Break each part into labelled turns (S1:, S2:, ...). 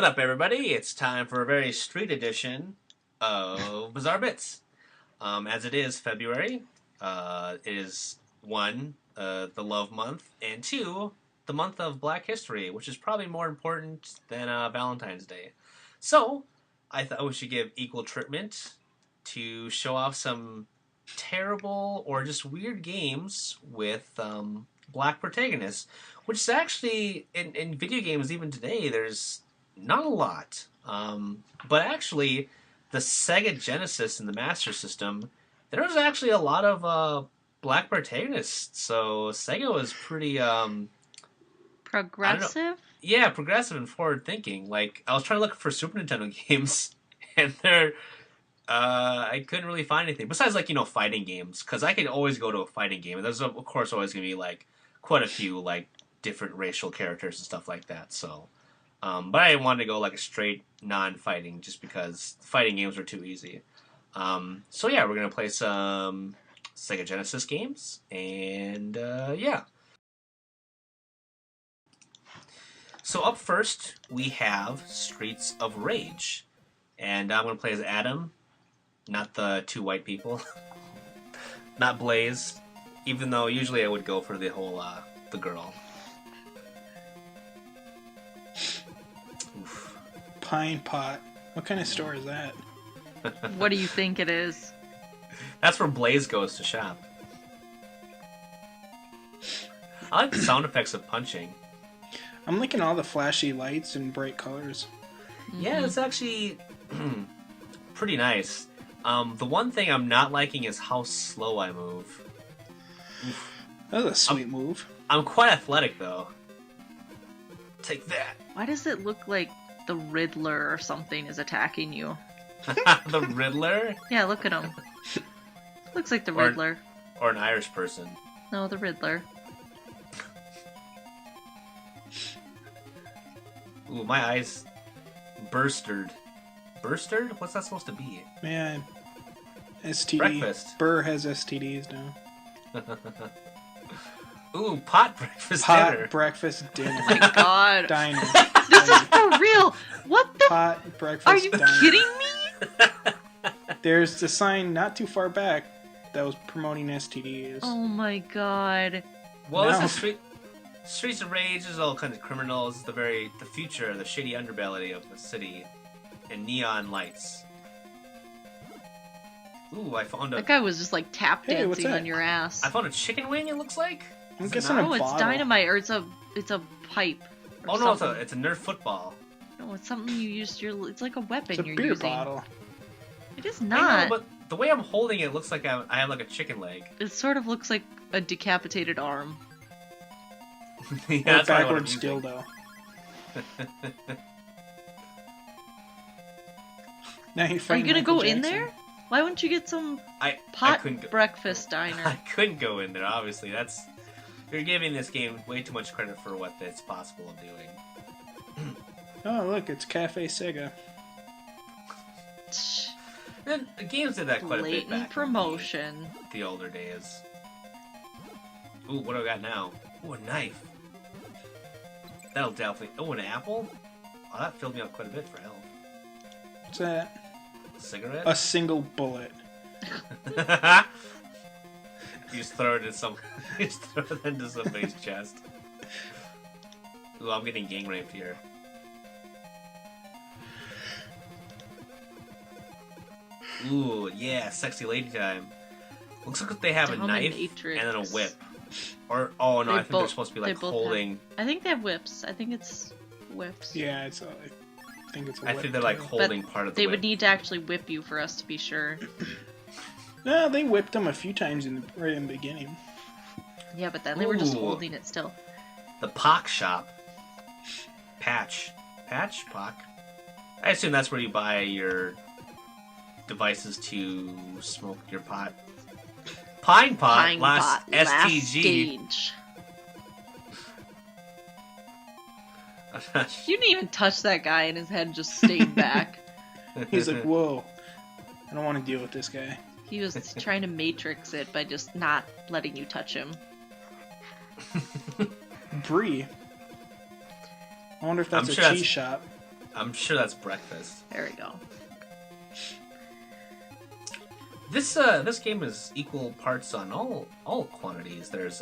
S1: What up, everybody? It's time for a very street edition of Bizarre Bits. As it is February, it is one, the love month, and two, the month of Black History, which is probably more important than Valentine's Day. So, I thought we should give equal treatment to show off some terrible or just weird games with black protagonists, which is actually, in video games even today, there's not a lot. But actually, the Sega Genesis and the Master System, there was actually a lot of black protagonists. So Sega was pretty
S2: progressive.
S1: Yeah, progressive and forward thinking. Like, I was trying to look for Super Nintendo games, and I couldn't really find anything besides fighting games, because I could always go to a fighting game, and there's of course always gonna be like quite a few like different racial characters and stuff like that. So. But I wanted to go like a straight non-fighting just because fighting games are too easy. So yeah, we're going to play some Sega Genesis games, and yeah. So up first, we have Streets of Rage. And I'm going to play as Adam, not the two white people. Not Blaze, even though usually I would go for the whole, the girl.
S3: Pine Pot. What kind of store is that?
S2: What do you think it is?
S1: That's where Blaze goes to shop. I like the sound effects of punching.
S3: I'm liking all the flashy lights and bright colors.
S1: Yeah, it's actually pretty nice. The one thing I'm not liking is how slow I move.
S3: That was a sweet move.
S1: I'm quite athletic, though. Take that.
S2: Why does it look like the Riddler or something is attacking you?
S1: The Riddler?
S2: Yeah, look at him. Looks like the Riddler.
S1: Or an Irish person.
S2: No, the Riddler.
S1: Ooh, my eyes bursted. Bursted? What's that supposed to be?
S3: Man, STD.
S1: Breakfast.
S3: Burr has STDs now.
S1: Ooh, pot breakfast
S3: Pot
S1: dinner.
S3: breakfast dinner.
S2: Oh my god.
S3: Diner.
S2: This is for real. What the?
S3: Pot breakfast
S2: Are you
S3: diner.
S2: kidding me?
S3: There's the sign not too far back that was promoting STDs.
S2: Oh my god.
S1: Well,
S3: No.
S1: this is Streets of Rage. There's all kinds of criminals. The future, the shady underbelly of the city, and neon lights. Ooh, I found
S2: That guy was just like tap
S3: Hey, what's
S2: dancing
S3: that?
S2: on your ass.
S1: I found a chicken wing. It looks like.
S3: I'm
S1: Is it
S3: guessing
S1: not?
S3: a
S2: Oh, it's
S3: bottle.
S2: dynamite, or it's a pipe. Or
S1: Oh no,
S2: something.
S1: it's a Nerf football.
S2: No, it's something you use. It's like a weapon
S3: It's a
S2: you're
S3: beer
S2: using.
S3: bottle.
S2: It is
S1: I
S2: not.
S1: know, but the way I'm holding it looks like I have like a chicken leg.
S2: It sort of looks like a decapitated arm.
S1: Yeah,
S3: Or a
S1: that's probably what I'm
S3: backwards
S1: using.
S3: dildo. Now you're
S2: Are
S3: fighting
S2: you gonna
S3: Michael
S2: go in
S3: Jackson.
S2: there? Why wouldn't you get some
S1: I
S2: pot
S1: couldn't go,
S2: breakfast
S1: I
S2: diner?
S1: couldn't go in there. Obviously, you're giving this game way too much credit for what it's possible of doing.
S3: Oh, look, it's Cafe Sega.
S1: And the games did that quite a bit
S2: Blatant
S1: back
S2: promotion.
S1: in the older days. Ooh, what do I got now? Ooh, a knife. That'll definitely. Oh, an apple. Oh, that filled me up quite a bit for health.
S3: What's that?
S1: Cigarette.
S3: A single bullet.
S1: You just throw it in some. You just throw it into somebody's chest. Ooh, I'm getting gang raped here. Ooh, yeah, sexy lady time. Looks like they have a knife
S2: Dominatrix.
S1: and then a whip. Or oh no, I think they're supposed to be like
S2: they both
S1: holding.
S2: I think they have whips. I think it's whips.
S3: Yeah, it's. I think it's. A
S1: I
S3: whip,
S1: think they're like
S3: too.
S1: holding part of the
S2: They
S1: whip.
S2: would need to actually whip you for us to be sure.
S3: No, they whipped them a few times right in the beginning.
S2: Yeah, but then they were just
S1: Ooh.
S2: holding it still.
S1: The Pock Shop. Patch, Pock. I assume that's where you buy your devices to smoke your pot. Pine Pot,
S2: Pine
S1: last
S2: Pot, last
S1: STG.
S2: stage. You didn't even touch that guy, and his head just stayed back.
S3: He's like, whoa, I don't want to deal with this guy.
S2: He was trying to matrix it by just not letting you touch him.
S3: Brie. I wonder if that's
S1: I'm
S3: a
S1: sure
S3: cheese
S1: that's-
S3: shop.
S1: I'm sure that's breakfast.
S2: There we go.
S1: This game is equal parts on all quantities. There's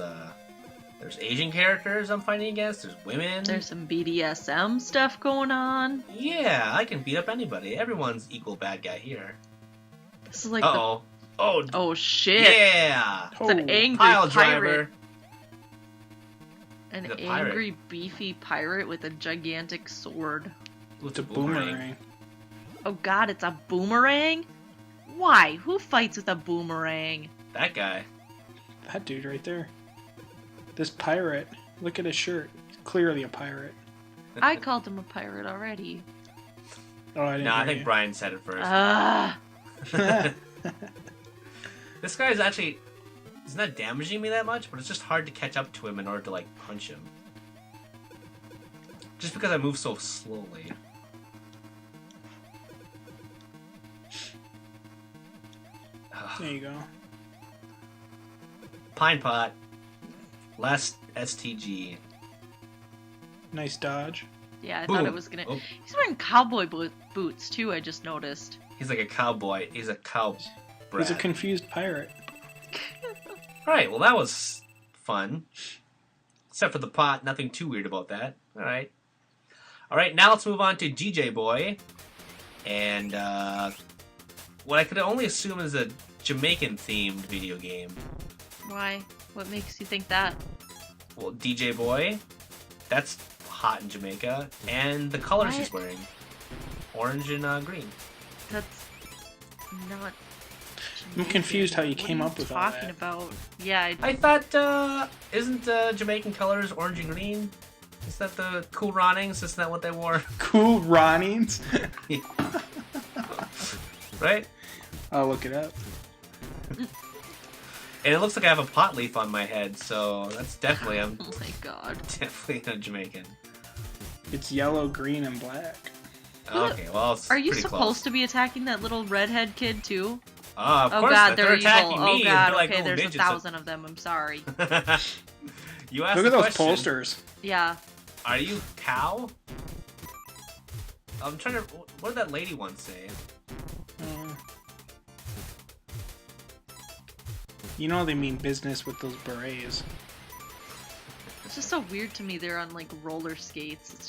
S1: Asian characters I'm fighting against. There's women.
S2: There's some BDSM stuff going on.
S1: Yeah, I can beat up anybody. Everyone's equal bad guy here.
S2: This is like
S1: Oh,
S2: oh shit!
S1: yeah!
S2: It's an angry
S1: Pile
S2: pirate.
S1: driver.
S2: An
S1: He's a pirate.
S2: angry, beefy pirate with a gigantic sword.
S1: Ooh,
S3: It's a boomerang.
S2: Oh god, it's a boomerang? Why? Who fights with a boomerang?
S1: That guy.
S3: That dude right there. This pirate. Look at his shirt. He's clearly a pirate.
S2: I called him a pirate already.
S3: Oh, I didn't
S1: No, I
S3: hear
S1: think
S3: you.
S1: Brian said it first.
S2: Ah,
S1: This guy is actually... He's not damaging me that much, but it's just hard to catch up to him in order to, like, punch him. Just because I move so slowly.
S3: There you go.
S1: Pine Pot. Last STG.
S3: Nice dodge.
S2: yeah, I
S1: Boom.
S2: thought it was gonna.
S1: Oh,
S2: He's wearing cowboy boots too. I just noticed.
S1: he's like a cowboy. He's a cow brat.
S3: He's a confused pirate.
S1: Alright, well that was fun. Except for the pot, nothing too weird about that. Alright. Alright, now let's move on to DJ Boy. And what I could only assume is a Jamaican themed video game.
S2: Why? What makes you think that?
S1: Well, DJ Boy, that's hot in Jamaica. And the colors he's
S2: What?
S1: wearing. Orange and green.
S2: That's not.
S3: I'm confused how you came
S2: What are
S3: up with all
S2: talking
S3: that.
S2: about? Yeah,
S1: I thought, isn't Jamaican colors orange and green? Is that the Cool Runnings? Isn't that what they wore?
S3: Cool Ronnies.
S1: Right?
S3: I'll look it up.
S1: And it looks like I have a pot leaf on my head, so that's definitely, I'm
S2: oh my god.
S1: definitely a Jamaican.
S3: It's yellow, green, and black.
S1: Okay, well, it's
S2: Are you
S1: pretty
S2: supposed
S1: close.
S2: to be attacking that little redhead kid too?
S1: Of
S2: Oh
S1: course,
S2: god,
S1: not.
S2: they're
S1: attacking
S2: evil.
S1: me.
S2: Oh god,
S1: They're like
S2: okay,
S1: little
S2: there's
S1: midgets.
S2: 1,000 of them. I'm sorry.
S1: You asked
S3: Look
S1: the
S3: at those
S1: question,
S3: posters.
S2: Yeah.
S1: Are you cow? I'm trying to... What did that lady once say?
S3: You know they mean business with those berets.
S2: It's just so weird to me they're on like roller skates. It's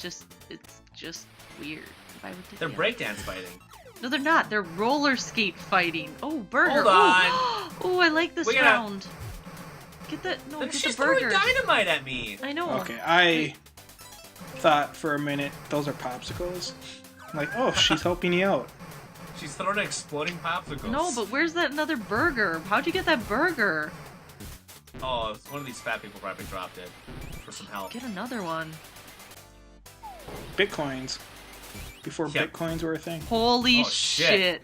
S2: just weird. Why would they
S1: They're
S2: be on-
S1: breakdance fighting.
S2: No, they're not. They're roller skate fighting. Oh, burger.
S1: Hold on.
S2: Oh, I like this
S1: We gotta-
S2: round. Get the no,
S1: Then
S2: get
S1: she's
S2: the
S1: throwing
S2: burger.
S1: dynamite at me.
S2: I know.
S3: Okay, I thought for a minute those are popsicles. I'm like, oh, she's helping you out.
S1: She's throwing exploding popsicles.
S2: No, but where's that another burger? How'd you get that burger?
S1: Oh, one of these fat people probably dropped it for some help.
S2: Get another one.
S3: Bitcoins. Before
S1: Yeah.
S3: Bitcoins were a thing.
S2: Holy
S1: Oh, shit.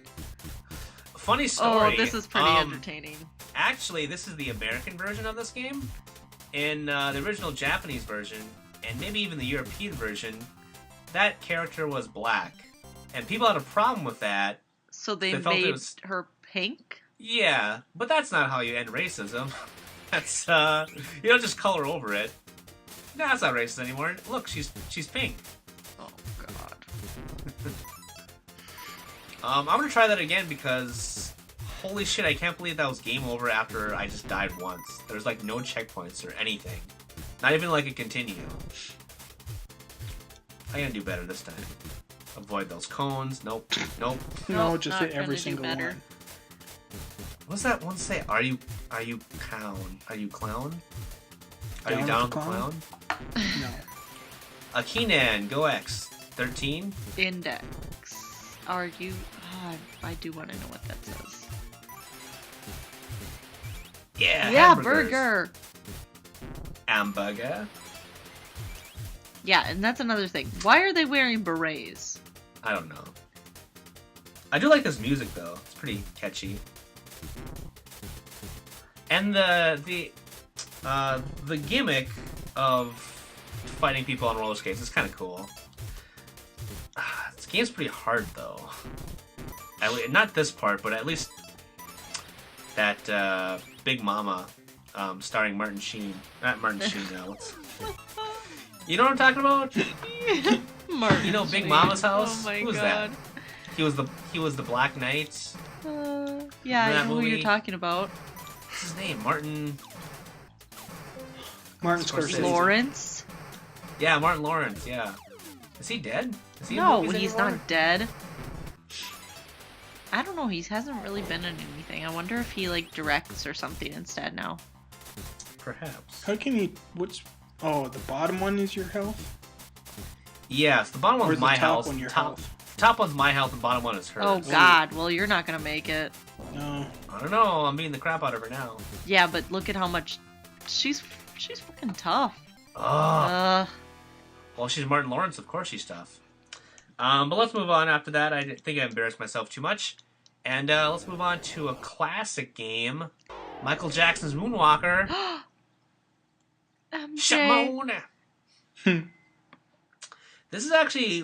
S1: Funny story.
S2: Oh, this is pretty entertaining.
S1: Actually, this is the American version of this game. In the original Japanese version, and maybe even the European version, that character was black. And people had a problem with that.
S2: So they
S1: They felt it
S2: made
S1: was-
S2: her pink?
S1: Yeah, but that's not how you end racism. That's, you don't just color over it. No, that's not racist anymore. Look, she's pink.
S2: Oh god.
S1: I'm gonna try that again because, holy shit, I can't believe that was game over after I just died once. There's like no checkpoints or anything. Not even like a continue. I'm gonna do better this time. Avoid those cones. Nope. Nope.
S3: No,
S2: Nope,
S3: just
S2: not
S3: hit every
S2: gonna do
S3: single
S2: better.
S3: one.
S1: What's that one say? Are you clown? Are you clown? Are you
S3: Down
S1: down
S3: with
S1: with
S3: the
S1: the clown?
S3: No.
S1: Akinan, go X. 13?
S2: Index. Are you... Oh, I do want to know what that says.
S1: Yeah,
S2: Yeah,
S1: hamburgers.
S2: burger!
S1: Hamburger?
S2: Yeah, and that's another thing. Why are they wearing berets?
S1: I don't know. I do like this music though. It's pretty catchy. And the gimmick of fighting people on roller skates is kind of cool. This game's pretty hard though. Not this part, but at least that Big Mama, starring Martin Sheen. Not Martin Sheen, no. You know what I'm talking about?
S2: Martin
S1: You know Big
S2: Sheen.
S1: Mama's house?
S2: Oh my
S1: Who was
S2: god.
S1: that? He was the Black Knight.
S2: Yeah,
S1: Remember
S2: I
S1: that
S2: know who
S1: movie?
S2: you're talking about.
S1: What's his name? Martin
S3: Scorsese.
S2: Lawrence?
S1: Yeah, Martin Lawrence, yeah. Is he dead? Is he in
S2: No,
S1: movies
S2: he's
S1: anymore?
S2: not dead. I don't know, he hasn't really been in anything. I wonder if he like directs or something instead now.
S1: Perhaps.
S3: How can you? What's? Oh, the bottom one is your health.
S1: Yes, the bottom
S3: Or
S1: one's
S3: is the
S1: my
S3: top
S1: house.
S3: one your
S1: top,
S3: health?
S1: top one's my health, and bottom one is hers.
S2: Oh god, well you're not gonna make it.
S3: No.
S1: I don't know. I'm beating the crap out of her now.
S2: Yeah, but look at how much she's fucking tough.
S1: Oh. Well, she's Martin Lawrence. Of course she's tough. But let's move on after that. I think I embarrassed myself too much. And let's move on to a classic game. Michael Jackson's Moonwalker.
S2: MJ.
S1: Shamona. This is actually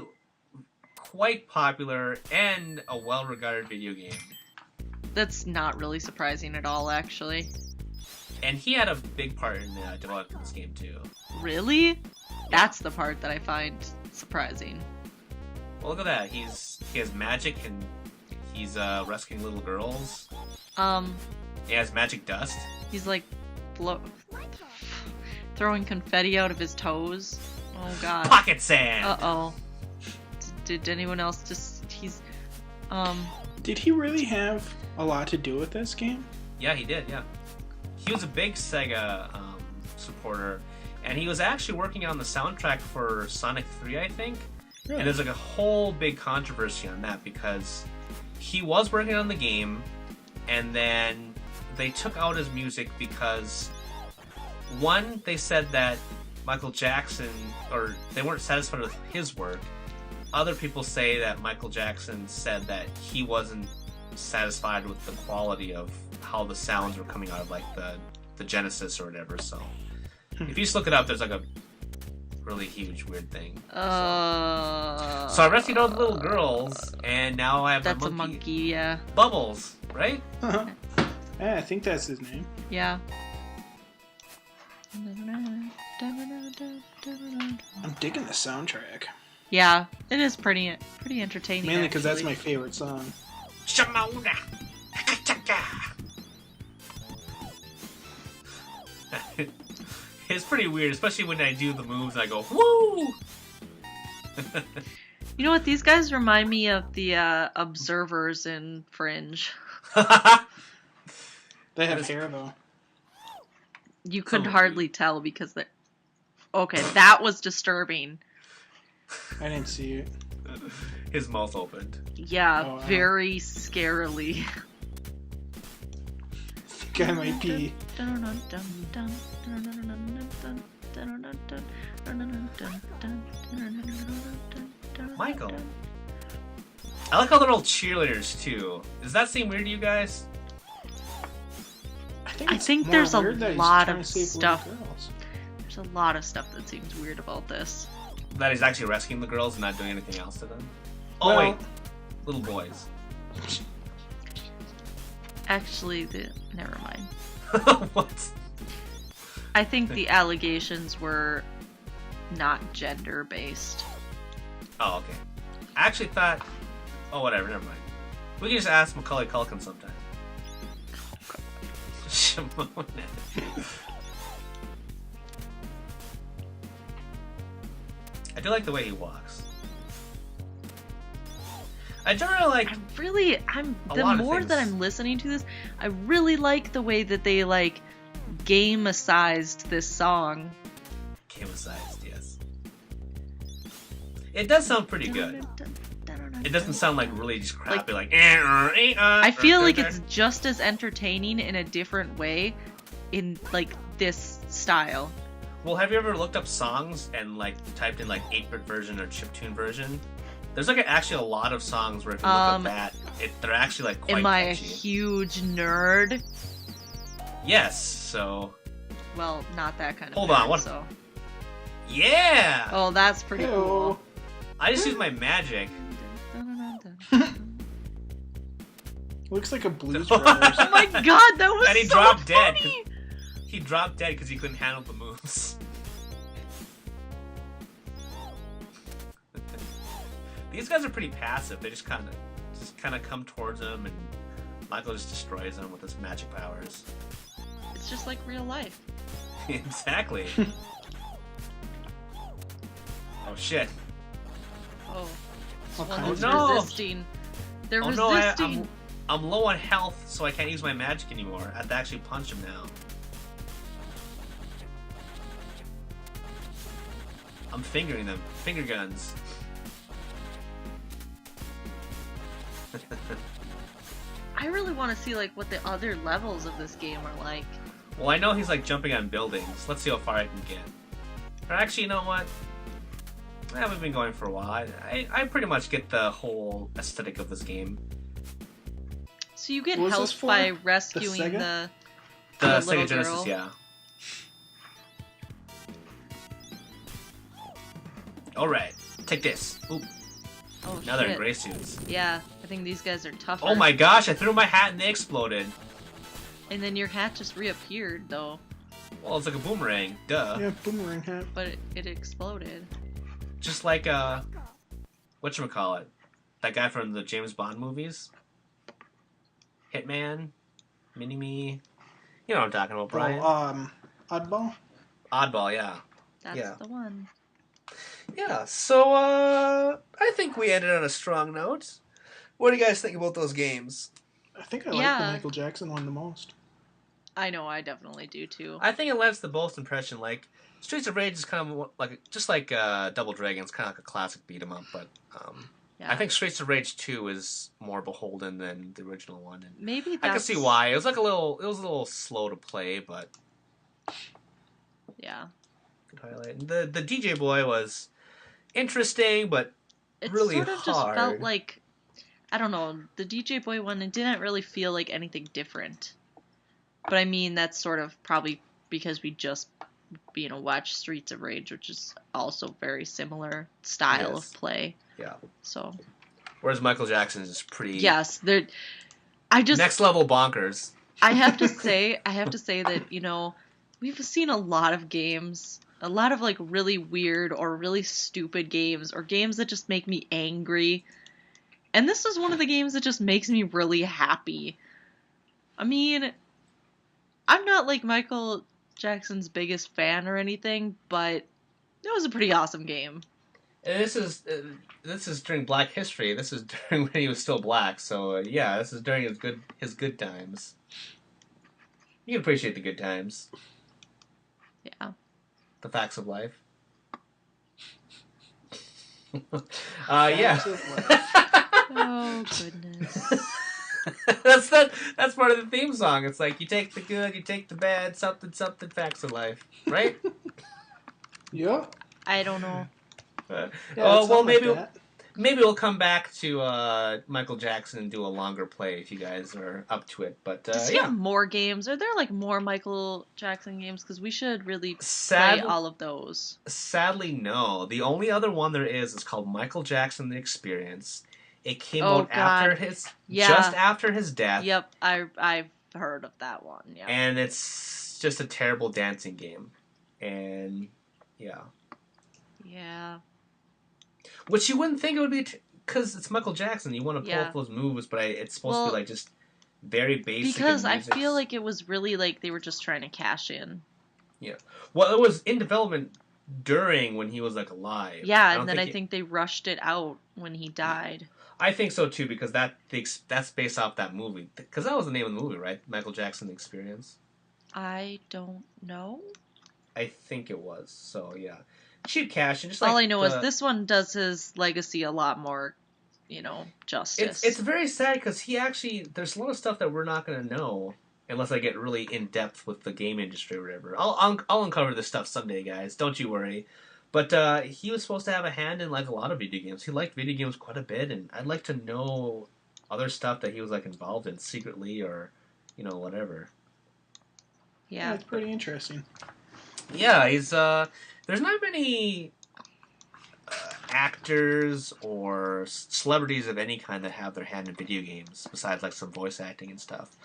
S1: quite popular and a well-regarded video game.
S2: That's not really surprising at all, actually.
S1: And he had a big part in developing this game too.
S2: Really? That's the part that I find surprising.
S1: Well, look at that. He has magic and he's rescuing little girls. He has magic dust.
S2: He's like throwing confetti out of his toes. Oh god.
S1: Pocket sand.
S2: Uh-oh. Did anyone else
S3: Did he really have a lot to do with this game?
S1: Yeah, he did. Yeah, he was a big Sega supporter, and he was actually working on the soundtrack for Sonic 3, I think.
S3: Really?
S1: And there's like a whole big controversy on that because he was working on the game, and then they took out his music because one, they said that Michael Jackson, or they weren't satisfied with his work. Other people say that Michael Jackson said that he wasn't satisfied with the quality of how the sounds were coming out of like the Genesis or whatever. So if you just look it up, there's like a really huge weird thing. So I rescued all the little girls, and now I have
S2: That's
S1: my
S2: a monkey, yeah.
S1: Bubbles, right?
S3: Yeah, I think that's his name.
S2: Yeah.
S3: I'm digging the soundtrack.
S2: Yeah, it is pretty entertaining.
S3: Mainly because that's
S2: actually.
S3: my favorite song.
S1: Shamona. It's pretty weird, especially when I do the moves and I go, woo!
S2: You know what? These guys remind me of the observers in Fringe.
S3: They have hair though.
S2: You could
S1: Some
S2: hardly tell because they. Okay, that was disturbing.
S3: I didn't see it.
S1: His mouth opened.
S2: Yeah,
S3: Oh, wow.
S2: very scarily.
S3: I think I might be.
S1: Michael. I like how they're all cheerleaders too. Does that seem weird to you guys?
S2: I
S3: it's
S2: think
S3: more
S2: there's a
S3: weird that he's
S2: lot
S3: trying
S2: of
S3: to save
S2: stuff.
S3: little girls.
S2: There's a lot of stuff that seems weird about this.
S1: That he's actually rescuing the girls and not doing anything else to them? Oh
S3: Well-
S1: wait, little boys.
S2: Actually, never mind.
S1: What?
S2: I think the allegations were not gender based.
S1: Oh, okay. I actually thought... Oh, whatever, never mind. We can just ask Macaulay Culkin sometime. Shimona. I do like the way he walks. I generally like...
S2: The
S1: lot of
S2: more that
S1: things.
S2: I'm listening to this, I really like the way that they like game-sized this song.
S1: Game-sized, yes. It does sound pretty good. It doesn't sound like really just crappy, like...
S2: I feel like it's just as entertaining in a different way in like this style.
S1: Well, have you ever looked up songs and like typed in like 8-bit version or chiptune version? There's like actually a lot of songs where if you look up that, they're actually like quite
S2: Am I a
S1: catchy.
S2: huge nerd?
S1: Yes, so...
S2: Well, not that kind of
S1: Hold
S2: nerd,
S1: on, what-
S2: So.
S1: Yeah!
S2: Oh, that's pretty cool.
S1: I just use my magic.
S3: Looks like a Blues Brothers.
S2: Oh my god, that was
S1: And he
S2: so
S1: dropped dead.
S2: funny!
S1: He dropped dead because he couldn't handle the moves. These guys are pretty passive. They just kind of come towards him, and Michael just destroys them with his magic powers.
S2: It's just like real life.
S1: Exactly. Oh shit.
S2: Oh.
S3: Okay.
S2: One is
S1: no.
S2: resisting. They're
S1: Oh
S2: resisting.
S1: no, I'm low on health, so I can't use my magic anymore. I have to actually punch him now. I'm fingering them. Finger guns.
S2: I really want to see like what the other levels of this game are like.
S1: Well, I know he's like jumping on buildings. Let's see how far I can get. Or actually, you know what? We've been going for a while. I pretty much get the whole aesthetic of this game.
S2: So you get
S3: What was
S2: health
S3: this for?
S2: by
S3: The
S2: rescuing
S3: Sega?
S1: The
S2: little
S1: Sega Genesis,
S2: girl.
S1: yeah. Alright, take this. Oop,
S2: Oh
S1: now they're in
S2: shit.
S1: gray suits.
S2: Yeah, I think these guys are tougher.
S1: Oh my gosh, I threw my hat and they exploded.
S2: And then your hat just reappeared though,
S1: Well, it's like a boomerang, duh.
S3: Yeah, boomerang hat.
S2: but it exploded.
S1: Just like, whatchamacallit? That guy from the James Bond movies? Hitman? Mini-Me? You know what I'm talking about, Brian.
S3: Oddball?
S1: Oddball, yeah.
S2: That's
S1: Yeah.
S2: the one.
S1: Yeah, so, I think we ended on a strong note. What do you guys think about those games?
S3: I think I like
S2: Yeah.
S3: the Michael Jackson one the most.
S2: I know, I definitely do too.
S1: I think it lends the most impression. Like, Streets of Rage is kind of like, just like Double Dragon, it's kind of like a classic beat 'em up, but
S2: Yeah.
S1: I think Streets of Rage 2 is more beholden than the original one. And
S2: Maybe
S1: I
S2: that's...
S1: can see why. It was a little slow to play, but
S2: Yeah.
S1: good highlight. And the DJ Boy was interesting, but
S2: It
S1: really
S2: sort of just
S1: hard.
S2: felt like, I don't know, the DJ Boy one, it didn't really feel like anything different. But I mean, that's sort of probably because we just, watched Streets of Rage, which is also very similar style
S1: Yes.
S2: of play.
S1: Yeah.
S2: So,
S1: Whereas Michael Jackson's is pretty
S2: yes,
S1: next level bonkers.
S2: I have to say that, we've seen a lot of games, a lot of like really weird or really stupid games or games that just make me angry. And this is one of the games that just makes me really happy. I mean, I'm not like Michael Jackson's biggest fan or anything, but it was a pretty awesome game.
S1: And this is during Black History. This is during when he was still black. So yeah, this is during his good times. You can appreciate the good times,
S2: Yeah.
S1: the facts of life. Yeah.
S2: Oh goodness.
S1: That's part of the theme song. It's like you take the good, you take the bad, something facts of life, right?
S3: Yeah.
S2: I don't know.
S3: Yeah,
S1: Oh well,
S3: something like that.
S1: maybe we'll come back to Michael Jackson and do a longer play if you guys are up to it. But
S2: Does he
S1: yeah,
S2: have more games? Are there like more Michael Jackson games? Because we should really play
S1: Sad-
S2: all of those.
S1: sadly no. The only other one there is called Michael Jackson: The Experience. It came
S2: Oh,
S1: out after
S2: God.
S1: his
S2: Yeah.
S1: just after his death.
S2: Yep, I've heard of that one. Yeah.
S1: And it's just a terrible dancing game. And yeah.
S2: Yeah.
S1: Which you wouldn't think it would be, because it's Michael Jackson. You want to pull
S2: Yeah.
S1: off those moves, but it's supposed to
S2: Well,
S1: be like just very basic.
S2: Because
S1: and
S2: I
S1: music's-
S2: feel like it was really like they were just trying to cash in.
S1: Well, it was in development during when he was like alive.
S2: Yeah,
S1: don't
S2: and then I
S1: it-
S2: think they rushed it out when he died.
S1: I think so too, because that's based off that movie. Because that was the name of the movie, right? Michael Jackson: The Experience.
S2: I don't know.
S1: I think it was. So yeah, cheap cash and just like
S2: All I know is this one does his legacy a lot more, justice.
S1: It's very sad because there's a lot of stuff that we're not gonna know unless I get really in depth with the game industry or whatever. I'll uncover this stuff someday, guys. Don't you worry. But he was supposed to have a hand in like a lot of video games. He liked video games quite a bit, and I'd like to know other stuff that he was like involved in secretly or whatever.
S2: yeah.
S3: It's pretty interesting.
S1: Yeah, he's there's not many actors or celebrities of any kind that have their hand in video games besides like some voice acting and stuff.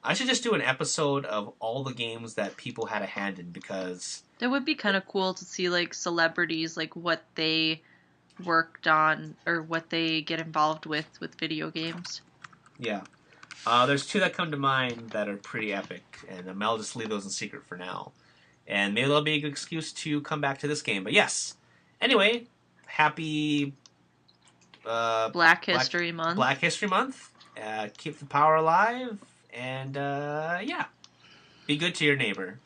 S1: I should just do an episode of all the games that people had a hand in because
S2: That would be kind of cool to see like celebrities, like what they worked on or what they get involved with video games.
S1: Yeah. There's two that come to mind that are pretty epic, and I'll just leave those in secret for now. And maybe that'll be a good excuse to come back to this game. But yes. Anyway, happy
S2: Black History Month.
S1: Black History Month. Keep the power alive, and yeah, be good to your neighbor.